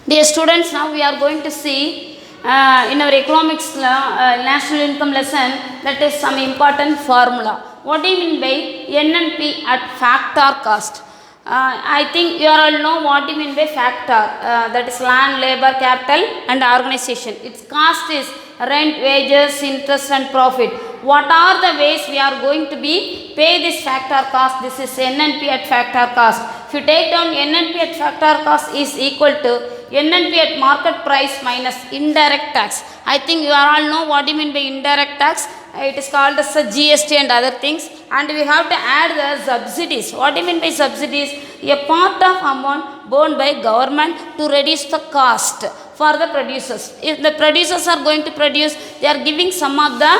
Dear students, now we are going to see in our economics national income lesson, that is some important formula. What do you mean by NNP at factor cost? I think you all know what do you mean by factor. That is land, labor, capital and organization. Its cost is rent, wages, interest and profit. What are the ways we are going to be pay this factor cost? This is NNP at factor cost. If you take down NNP at factor cost is equal to NNP at market price minus indirect tax. I think you all know what do you mean by indirect tax. It is called as a GST and other things, and we have to add the subsidies. What do you mean by subsidies? A part of amount borne by government to reduce the cost for the producers. If the producers are going to produce, they are giving some of the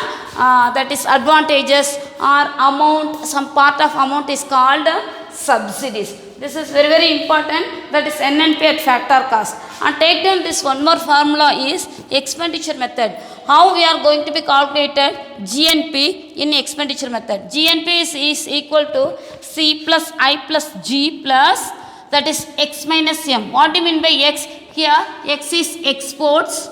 that is advantages or amount, some part of amount is called subsidies. This is very, very important. That is NNP at factor cost. And take down this one more formula is expenditure method. How we are going to be calculated GNP in expenditure method. GNP is equal to C plus I plus G plus, that is X minus M. What do you mean by X? Here X is exports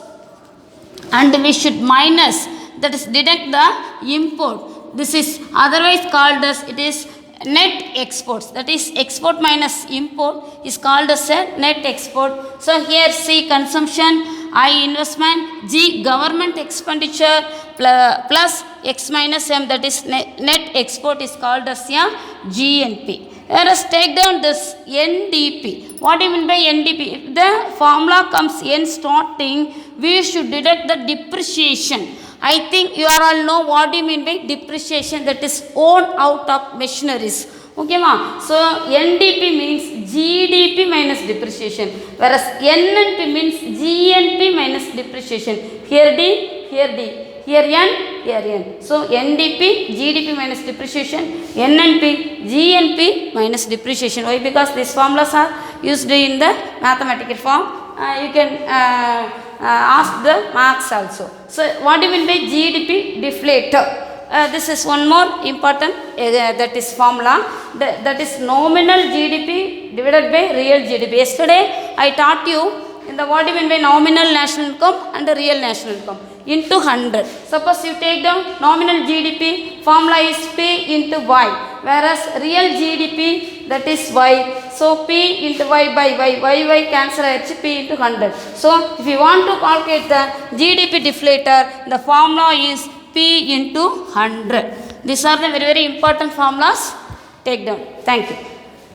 and we should minus, that is deduct the import. This is otherwise called as, it is net exports, that is export minus import is called as a net export. So here C consumption, I investment, G government expenditure plus X minus M, that is net export is called as a GNP. Let us take down this NDP. What do you mean by NDP? If the formula comes N starting, we should deduct the depreciation. I think you all know what do you mean by depreciation, that is owned out of machineries. Okay ma? So NDP means GDP minus depreciation, whereas NNP means GNP minus depreciation. Here D, here D. Here N, here N. So NDP, GDP minus depreciation, NNP, GNP minus depreciation. Why? Because these formulas are used in the mathematical form. You can ask the marks also. So what do you mean by GDP deflator? This is one more important that is formula. That is nominal GDP divided by real GDP. Yesterday I taught you in the what do you mean by nominal national income and the real national income into 100. Suppose you take down nominal GDP, formula is P into Y, whereas real GDP, that is Y. So P into Y by Y cancel HP into 100. So if you want to calculate the GDP deflator, the formula is P into 100. These are the very, very important formulas. Take down. Thank you.